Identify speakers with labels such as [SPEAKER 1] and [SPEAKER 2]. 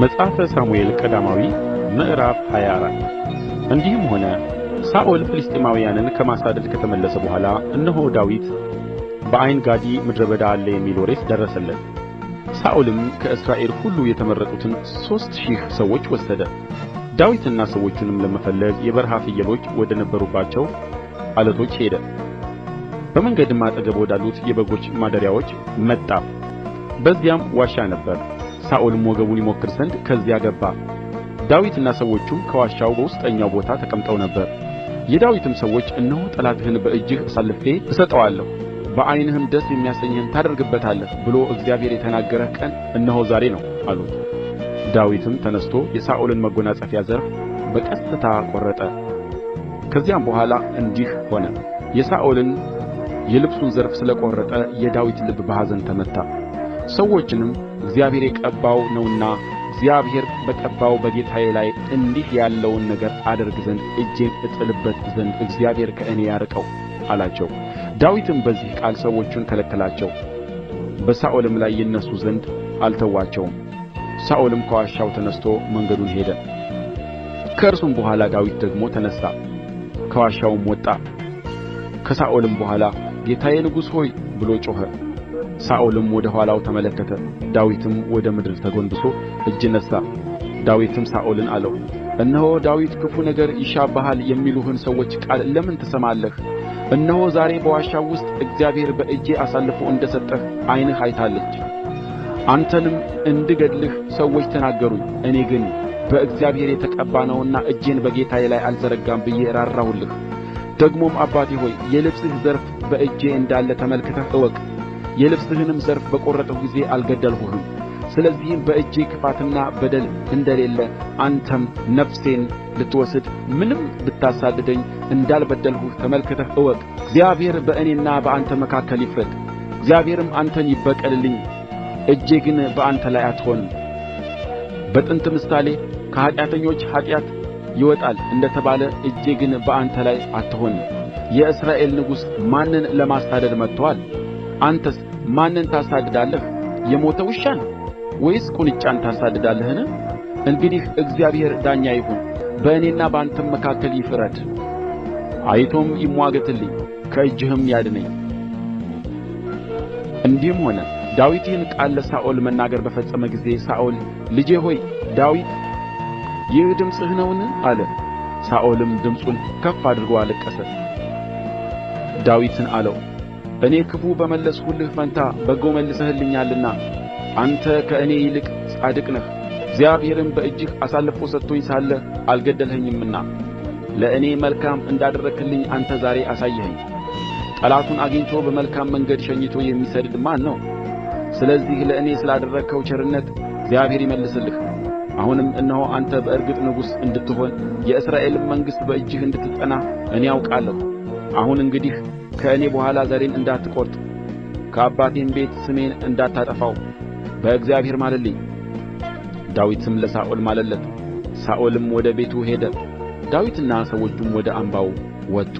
[SPEAKER 1] መጽሐፈ ሳሙኤል ቀዳማዊ ምዕራፍ 24 እንዲህም ሆነ ሳኦል ፍልስጥኤማውያንን ከማሳደድ ከተመለሰ በኋላ እነሆ ዳዊት በዓይንጋዲ ምድረ በዳ አለ የሚል ወሬ ደረሰለት። ሳኦልም ከእስራኤል ሁሉ የተመረጡትን 3000 ሰዎች ወሰደ። ዳዊትና ሰዎቹንም ለመፈለግ የበረሃ ፍየሎች ወደ ነበሩባቸው ዓለቶች ሄደ። በመንገድም አጠገብ ወዳሉት የበጎች ማደሪያዎች መጣ። በዚያም ዋሻ ነበረ። ሳኦልም ወገቡን ይሞክር ዘንድ ከዚያ ገባ። ዳዊትና ሰዎቹም ከዋሻው በውስጠኛው ቦታ ተቀምጠው ነበር። የዳዊትም ሰዎች እነሆ ጠላትህን በእጅህ አሳልፌ እሰጠዋለሁ፣ በዓይንህም ደስ የሚያሰኝህን ታደርግበታለህ ብሎ እግዚአብሔር የተናገረህ ቀን እነሆ ዛሬ ነው አሉት። ዳዊትም ተነሥቶ የሳኦልን መጐናጸፊያ ዘርፍ በቀስታ ቈረጠ። ከዚያም በኋላ እንዲህ ሆነ፣ የሳኦልን የልብሱን ዘርፍ ስለ ቈረጠ የዳዊት ልብ በኀዘን ተመታ። ሰዎችንም እግዚአብሔር የቀባው ነውና እግዚአብሔር በቀባው በጌታዬ ላይ እንዲህ ያለውን ነገር አደርግ ዘንድ እጄን እጥልበት ዘንድ እግዚአብሔር ከእኔ ያርቀው አላቸው። ዳዊትም በዚህ ቃል ሰዎቹን ከለከላቸው፣ በሳኦልም ላይ ይነሡ ዘንድ አልተዋቸውም። ሳኦልም ከዋሻው ተነሥቶ መንገዱን ሄደ። ከእርሱም በኋላ ዳዊት ደግሞ ተነሣ፣ ከዋሻውም ወጣ። ከሳኦልም በኋላ ጌታዬ ንጉሥ ሆይ ብሎ ጮኸ። ሳኦልም ወደ ኋላው ተመለከተ። ዳዊትም ወደ ምድር ተጐንብሶ እጅ ነሣ። ዳዊትም ሳኦልን አለው፣ እነሆ ዳዊት ክፉ ነገር ይሻብሃል የሚሉህን ሰዎች ቃል ለምን ትሰማለህ? እነሆ ዛሬ በዋሻው ውስጥ እግዚአብሔር በእጄ አሳልፎ እንደ ሰጠህ ዓይንህ አይታለች። አንተንም እንድገድልህ ሰዎች ተናገሩኝ። እኔ ግን በእግዚአብሔር የተቀባ ነውና እጄን በጌታዬ ላይ አልዘረጋም ብዬ ራራሁልህ። ደግሞም አባቴ ሆይ የልብስህ ዘርፍ በእጄ እንዳለ ተመልክተህ እወቅ። የልብስህንም ዘርፍ በቈረጥሁ ጊዜ አልገደልሁህም። ስለዚህም በእጄ ክፋትና በደል እንደሌለ አንተም ነፍሴን ልትወስድ ምንም ብታሳድደኝ እንዳልበደልሁህ ተመልክተህ እወቅ። እግዚአብሔር በእኔና በአንተ መካከል ይፍረድ፣ እግዚአብሔርም አንተን ይበቀልልኝ፣ እጄ ግን በአንተ ላይ አትሆንም። በጥንት ምሳሌ ከኃጢአተኞች ኃጢአት ይወጣል እንደ ተባለ እጄ ግን በአንተ ላይ አትሆንም። የእስራኤል ንጉሥ ማንን ለማሳደድ መጥቶአል? አንተስ ማንን ታሳድዳለህ? የሞተ ውሻን ወይስ ቁንጫን ታሳድዳለህን? እንግዲህ እግዚአብሔር ዳኛ ይሁን፣ በእኔና በአንተም መካከል ይፍረድ፣ አይቶም ይምዋገትልኝ፣ ከእጅህም ያድነኝ። እንዲህም ሆነ ዳዊት ይህን ቃል ለሳኦል መናገር በፈጸመ ጊዜ ሳኦል ልጄ ሆይ ዳዊት ይህ ድምፅህ ነውን? አለ። ሳኦልም ድምፁን ከፍ አድርጎ አለቀሰ። ዳዊትን አለው፣ እኔ ክፉ በመለስሁልህ ፈንታ በጎ መልሰህልኛልና አንተ ከእኔ ይልቅ ጻድቅ ነህ። እግዚአብሔርም በእጅህ አሳልፎ ሰጥቶኝ ሳለ አልገደልኸኝምና ለእኔ መልካም እንዳደረግህልኝ አንተ ዛሬ አሳየኸኝ። ጠላቱን አግኝቶ በመልካም መንገድ ሸኝቶ የሚሰድድ ማን ነው? ስለዚህ ለእኔ ስላደረግኸው ቸርነት እግዚአብሔር ይመልስልህ። አሁንም እነሆ አንተ በእርግጥ ንጉሥ እንድትሆን የእስራኤልም መንግሥት በእጅህ እንድትጸና እኔ አውቃለሁ። አሁን እንግዲህ ከእኔ በኋላ ዘሬን እንዳትቈርጥ ከአባቴም ቤት ስሜን እንዳታጠፋው በእግዚአብሔር ማልልኝ። ዳዊትም ለሳኦል ማለለት። ሳኦልም ወደ ቤቱ ሄደ። ዳዊትና ሰዎቹም ወደ አምባው ወጡ።